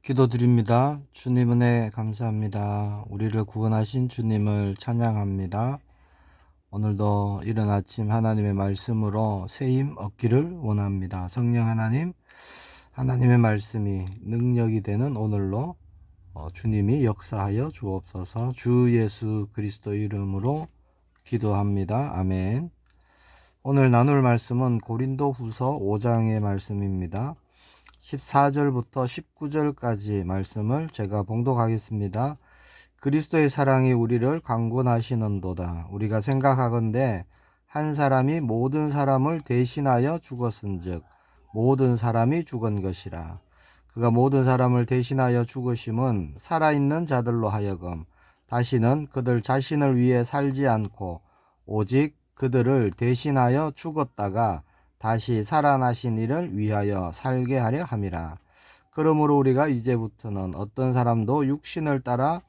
기도드립니다. 주님 은혜 감사합니다. 우리를 구원하신 주님을 찬양합니다. 오늘도 이른 아침 하나님의 말씀으로 새힘 얻기를 원합니다. 성령 하나님, 하나님의 말씀이 능력이 되는 오늘로 주님이 역사하여 주옵소서. 주 예수 그리스도 이름으로 기도합니다. 아멘. 오늘 나눌 말씀은 고린도 후서 5장의 말씀입니다. 14절부터 19절까지 말씀을 제가 봉독하겠습니다. 그리스도의 사랑이 우리를 강권하시는도다. 우리가 생각하건대 한 사람이 모든 사람을 대신하여 죽었은즉 모든 사람이 죽은 것이라. 그가 모든 사람을 대신하여 죽으심은 살아있는 자들로 하여금 다시는 그들 자신을 위해 살지 않고 오직 그들을 대신하여 죽었다가 다시 살아나신 이를 위하여 살게 하려 함이라. 그러므로 우리가 이제부터는 어떤 사람도 육신을 따라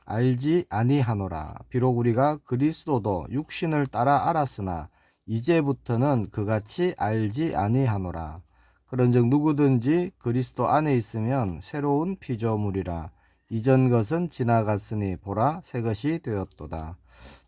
알지 아니하노라. 비록 우리가 그리스도도 육신을 따라 알았으나 이제부터는 그같이 알지 아니하노라. 그런즉 누구든지 그리스도 안에 있으면 새로운 피조물이라. 이전 것은 지나갔으니 보라 새 것이 되었도다.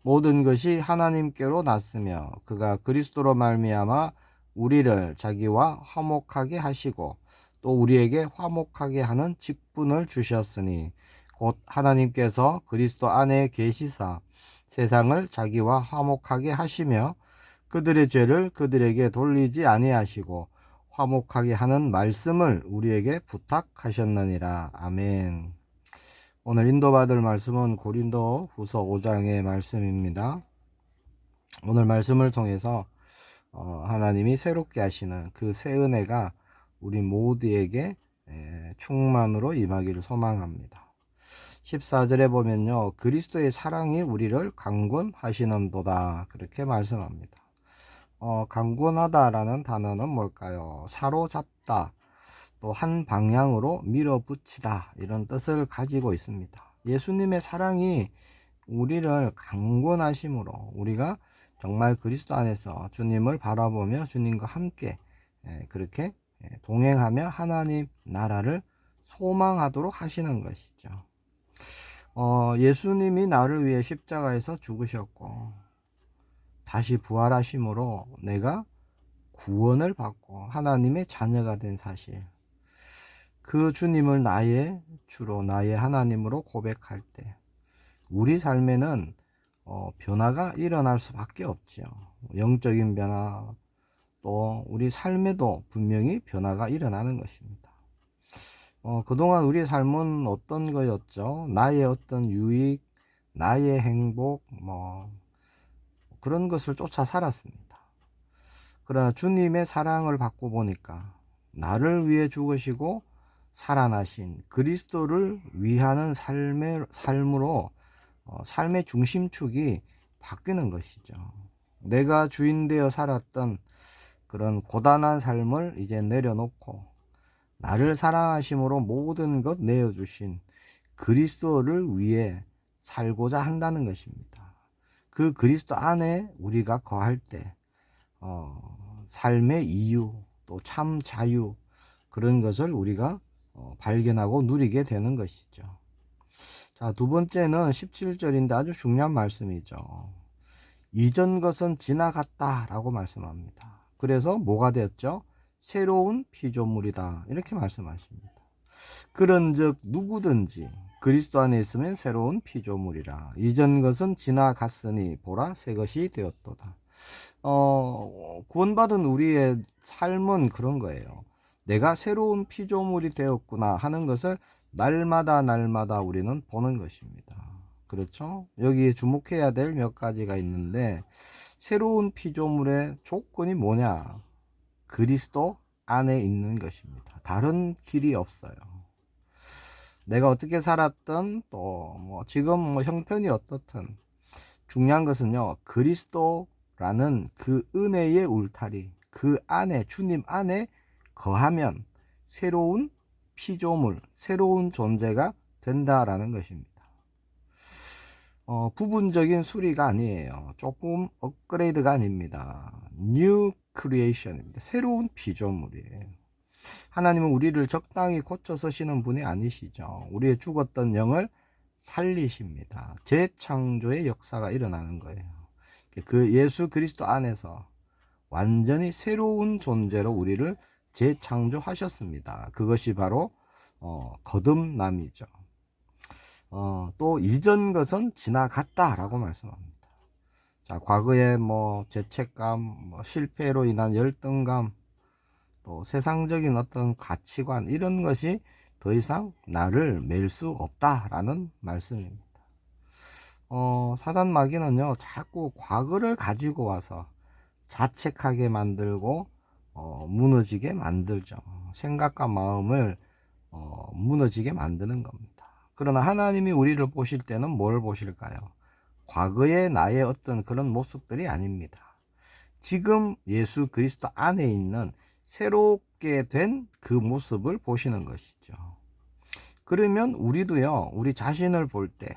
모든 것이 하나님께로 났으며 그가 그리스도로 말미암아 우리를 자기와 화목하게 하시고 또 우리에게 화목하게 하는 직분을 주셨으니 곧 하나님께서 그리스도 안에 계시사 세상을 자기와 화목하게 하시며 그들의 죄를 그들에게 돌리지 아니하시고 화목하게 하는 말씀을 우리에게 부탁하셨느니라. 아멘. 오늘 인도받을 말씀은 고린도 후서 5장의 말씀입니다. 오늘 말씀을 통해서 하나님이 새롭게 하시는 그 새 은혜가 우리 모두에게 충만으로 임하기를 소망합니다. 14절에 보면요, 그리스도의 사랑이 우리를 강권하시는도다, 그렇게 말씀합니다. 강권하다라는 단어는 뭘까요? 사로잡다, 또 한 방향으로 밀어붙이다, 이런 뜻을 가지고 있습니다. 예수님의 사랑이 우리를 강권하심으로 우리가 정말 그리스도 안에서 주님을 바라보며 주님과 함께 그렇게 동행하며 하나님 나라를 소망하도록 하시는 것이죠. 예수님이 나를 위해 십자가에서 죽으셨고 다시 부활하심으로 내가 구원을 받고 하나님의 자녀가 된 사실, 그 주님을 나의 주로 나의 하나님으로 고백할 때 우리 삶에는 변화가 일어날 수밖에 없지요. 영적인 변화, 또 우리 삶에도 분명히 변화가 일어나는 것입니다. 그동안 우리의 삶은 어떤 거였죠? 나의 어떤 유익, 나의 행복, 그런 것을 쫓아 살았습니다. 그러나 주님의 사랑을 받고 보니까 나를 위해 죽으시고 살아나신 그리스도를 위하는 삶으로 삶의 중심축이 바뀌는 것이죠. 내가 주인 되어 살았던 그런 고단한 삶을 이제 내려놓고 나를 사랑하심으로 모든 것 내어주신 그리스도를 위해 살고자 한다는 것입니다. 그 그리스도 안에 우리가 거할 때 삶의 이유, 또 참 자유, 그런 것을 우리가 발견하고 누리게 되는 것이죠. 자, 두 번째는 17절인데 아주 중요한 말씀이죠. 이전 것은 지나갔다 라고 말씀합니다. 그래서 뭐가 되었죠? 새로운 피조물이다, 이렇게 말씀하십니다. 그런즉 누구든지 그리스도 안에 있으면 새로운 피조물이라. 이전 것은 지나갔으니 보라 새 것이 되었도다. 구원받은 우리의 삶은 그런 거예요. 내가 새로운 피조물이 되었구나 하는 것을 날마다 우리는 보는 것입니다. 그렇죠? 여기에 주목해야 될 몇 가지가 있는데, 새로운 피조물의 조건이 뭐냐? 그리스도 안에 있는 것입니다. 다른 길이 없어요. 내가 어떻게 살았든 또 지금 형편이 어떻든 중요한 것은요, 그리스도라는 그 은혜의 울타리, 그 안에, 주님 안에 거하면 새로운 피조물, 새로운 존재가 된다라는 것입니다. 부분적인 수리가 아니에요. 조금 업그레이드가 아닙니다. New creation입니다. 새로운 피조물이에요. 하나님은 우리를 적당히 고쳐 쓰시는 분이 아니시죠. 우리의 죽었던 영을 살리십니다. 재창조의 역사가 일어나는 거예요. 그 예수 그리스도 안에서 완전히 새로운 존재로 우리를 재창조하셨습니다. 그것이 바로 거듭남이죠. 또 이전 것은 지나갔다라고 말씀합니다. 자, 과거에 뭐 죄책감, 뭐 실패로 인한 열등감, 또 세상적인 어떤 가치관 이런 것이 더 이상 나를 맬 수 없다라는 말씀입니다. 사단 마귀는요 자꾸 과거를 가지고 와서 자책하게 만들고 무너지게 만들죠. 생각과 마음을 무너지게 만드는 겁니다. 그러나 하나님이 우리를 보실 때는 뭘 보실까요? 과거의 나의 어떤 그런 모습들이 아닙니다. 지금 예수 그리스도 안에 있는 새롭게 된 그 모습을 보시는 것이죠. 그러면 우리도요, 우리 자신을 볼 때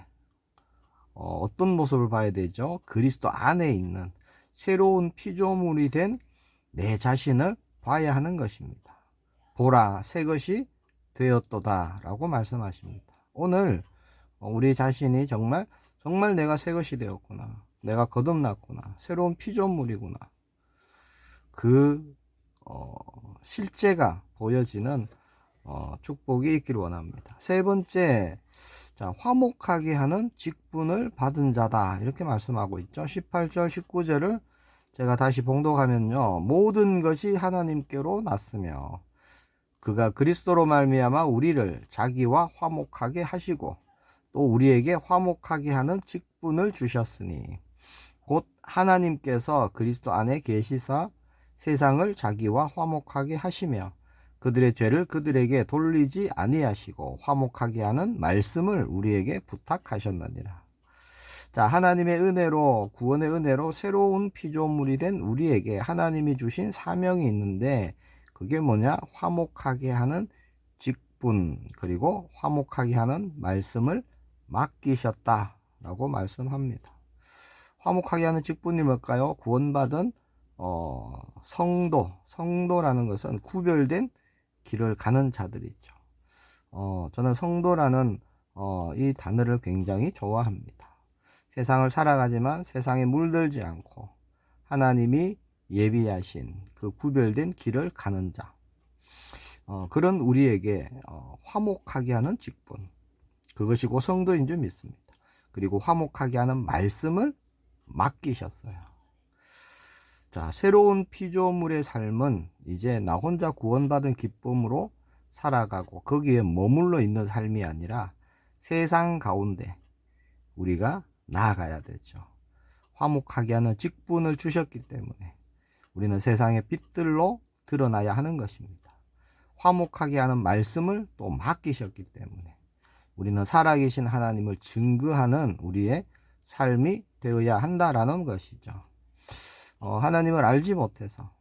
어떤 모습을 봐야 되죠? 그리스도 안에 있는 새로운 피조물이 된 내 자신을 봐야 하는 것입니다. 보라, 새 것이 되었도다 라고 말씀하십니다. 오늘 우리 자신이 정말 내가 새 것이 되었구나, 내가 거듭났구나, 새로운 피조물이구나, 그 실제가 보여지는 축복이 있기를 원합니다. 세 번째, 자, 화목하게 하는 직분을 받은 자다 이렇게 말씀하고 있죠. 18절 19절을 제가 다시 봉독하면요, 모든 것이 하나님께로 났으며 그가 그리스도로 말미암아 우리를 자기와 화목하게 하시고 또 우리에게 화목하게 하는 직분을 주셨으니 곧 하나님께서 그리스도 안에 계시사 세상을 자기와 화목하게 하시며 그들의 죄를 그들에게 돌리지 아니하시고 화목하게 하는 말씀을 우리에게 부탁하셨느니라. 자, 하나님의 은혜로, 구원의 은혜로 새로운 피조물이 된 우리에게 하나님이 주신 사명이 있는데 그게 뭐냐? 화목하게 하는 직분, 그리고 화목하게 하는 말씀을 맡기셨다라고 말씀합니다. 화목하게 하는 직분이 뭘까요? 구원받은 성도라는 것은 구별된 길을 가는 자들이죠. 저는 성도라는 이 단어를 굉장히 좋아합니다. 세상을 살아가지만 세상에 물들지 않고 하나님이 예비하신 그 구별된 길을 가는 자, 그런 우리에게 화목하게 하는 직분, 그것이 곧 성도인 줄 믿습니다. 그리고 화목하게 하는 말씀을 맡기셨어요. 자, 새로운 피조물의 삶은 이제 나 혼자 구원받은 기쁨으로 살아가고 거기에 머물러 있는 삶이 아니라 세상 가운데 우리가 나아가야 되죠. 화목하게 하는 직분을 주셨기 때문에 우리는 세상의 빛들로 드러나야 하는 것입니다. 화목하게 하는 말씀을 또 맡기셨기 때문에 우리는 살아계신 하나님을 증거하는 우리의 삶이 되어야 한다라는 것이죠. 하나님을 알지 못해서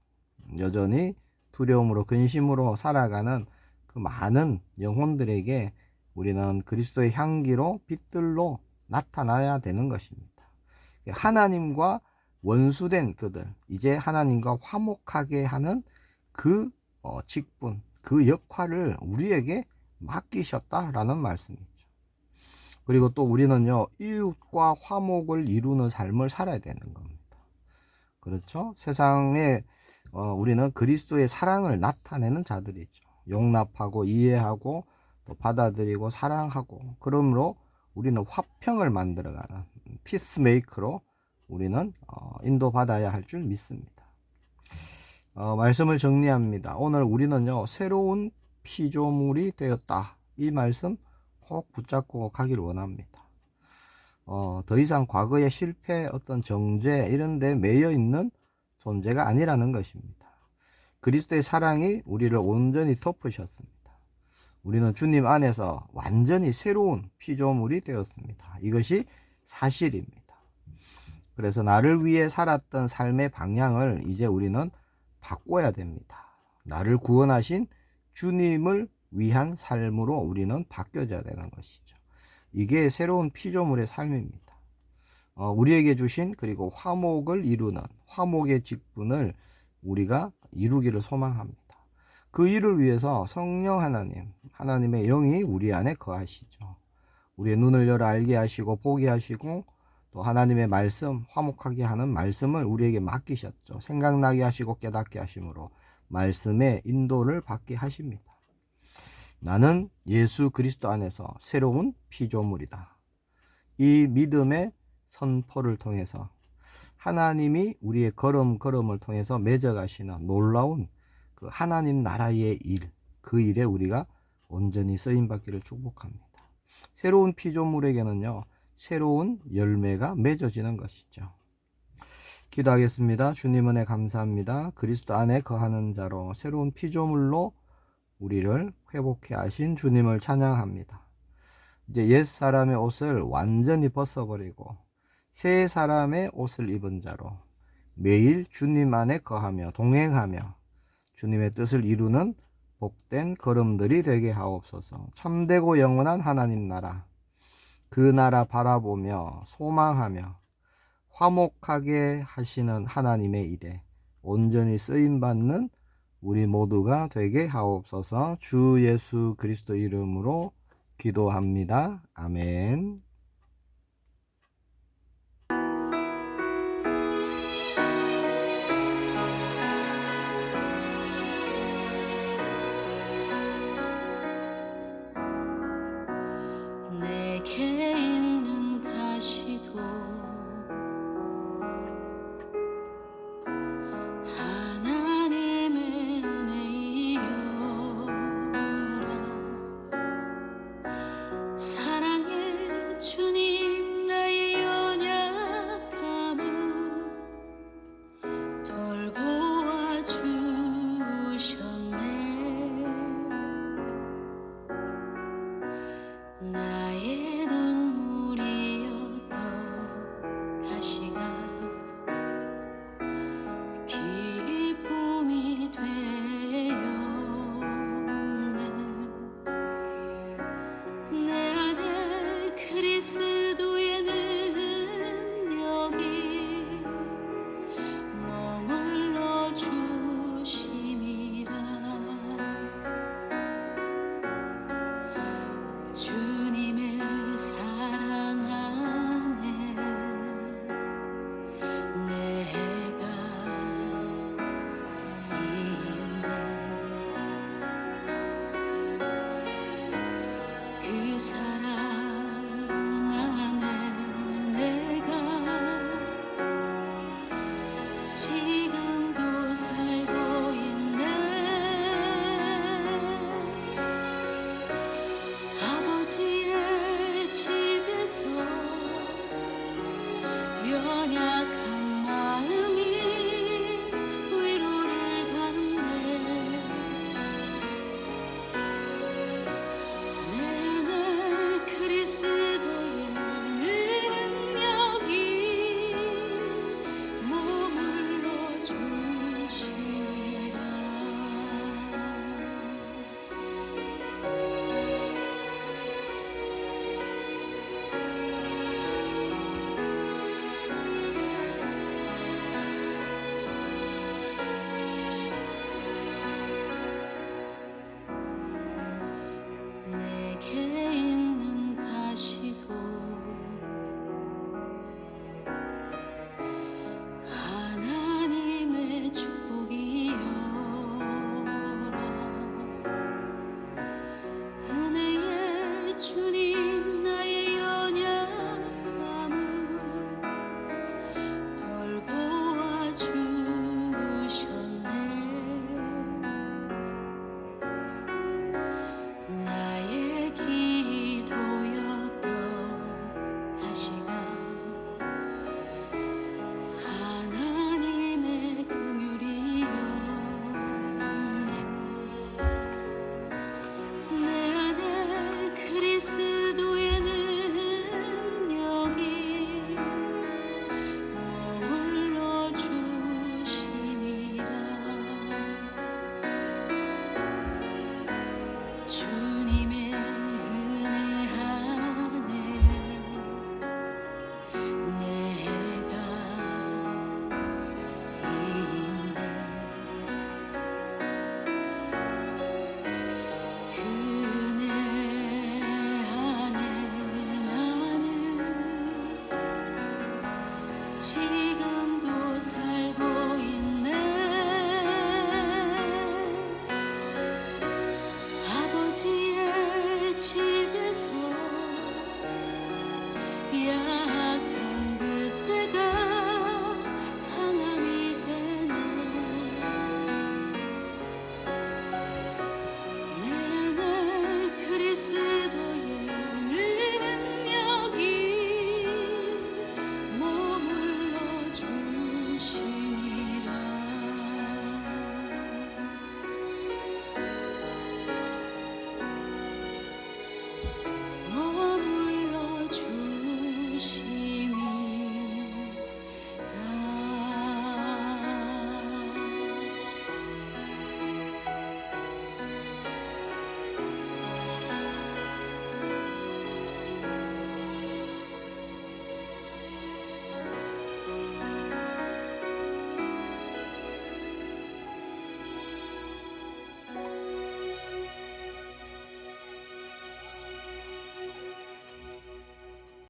여전히 두려움으로 근심으로 살아가는 그 많은 영혼들에게 우리는 그리스도의 향기로 빛들로 나타나야 되는 것입니다. 하나님과 원수된 그들, 이제 하나님과 화목하게 하는 그 직분, 그 역할을 우리에게 맡기셨다라는 말씀이죠. 그리고 또 우리는요, 이웃과 화목을 이루는 삶을 살아야 되는 겁니다. 그렇죠? 세상에 우리는 그리스도의 사랑을 나타내는 자들이죠. 용납하고 이해하고 또 받아들이고 사랑하고, 그러므로 우리는 화평을 만들어가는 피스메이커로 우리는 인도받아야 할 줄 믿습니다. 말씀을 정리합니다. 오늘 우리는요, 새로운 피조물이 되었다. 이 말씀 꼭 붙잡고 가기를 원합니다. 더 이상 과거의 실패, 어떤 정죄 이런 데 매여 있는 존재가 아니라는 것입니다. 그리스도의 사랑이 우리를 온전히 덮으셨습니다. 우리는 주님 안에서 완전히 새로운 피조물이 되었습니다. 이것이 사실입니다. 그래서 나를 위해 살았던 삶의 방향을 이제 우리는 바꿔야 됩니다. 나를 구원하신 주님을 위한 삶으로 우리는 바뀌어져야 되는 것이죠. 이게 새로운 피조물의 삶입니다. 우리에게 주신, 그리고 화목을 이루는 화목의 직분을 우리가 이루기를 소망합니다. 그 일을 위해서 성령 하나님의 영이 우리 안에 거하시죠. 우리의 눈을 열어 알게 하시고 보게 하시고 또 하나님의 말씀, 화목하게 하는 말씀을 우리에게 맡기셨죠. 생각나게 하시고 깨닫게 하심으로 말씀의 인도를 받게 하십니다. 나는 예수 그리스도 안에서 새로운 피조물이다. 이 믿음의 선포를 통해서 하나님이 우리의 걸음걸음을 통해서 맺어가시는 놀라운 그 하나님 나라의 일, 그 일에 우리가 온전히 쓰임받기를 축복합니다. 새로운 피조물에게는요, 새로운 열매가 맺어지는 것이죠. 기도하겠습니다. 주님 은혜 감사합니다. 그리스도 안에 거하는 자로 새로운 피조물로 우리를 회복해 하신 주님을 찬양합니다. 이제 옛 사람의 옷을 완전히 벗어버리고 새 사람의 옷을 입은 자로 매일 주님 안에 거하며 동행하며 주님의 뜻을 이루는 복된 걸음들이 되게 하옵소서. 참되고 영원한 하나님 나라, 그 나라 바라보며 소망하며 화목하게 하시는 하나님의 일에 온전히 쓰임받는 우리 모두가 되게 하옵소서. 주 예수 그리스도 이름으로 기도합니다. 아멘. 내게 있는 가시도 하나님의 은혜이요라. 사랑의 주님 나의 연약함을 돌보아 주셨네. 나의 눈물이었던 가시가 기쁨이 되었네. 내 안에 그리스도의 능력이 머물러 주심이라. 주님의 사랑 안에 내가 있네. 그 사랑 안에 내가 지금도 살고 있네. 아버지의 집에서 연약한 마음이 위로를 받네. 내 안에 그리스도의 능력이 머물러 주시리라. 내게 있는 가시도 하나님의 축복이요라. 은혜의 주님 나의 연약함을 돌보아 주셨네. 나의 기도였던 가시가 하나님의 긍휼이요. 내 안에 그리스도의 능력이 머물러 주심이라. 주님의 은혜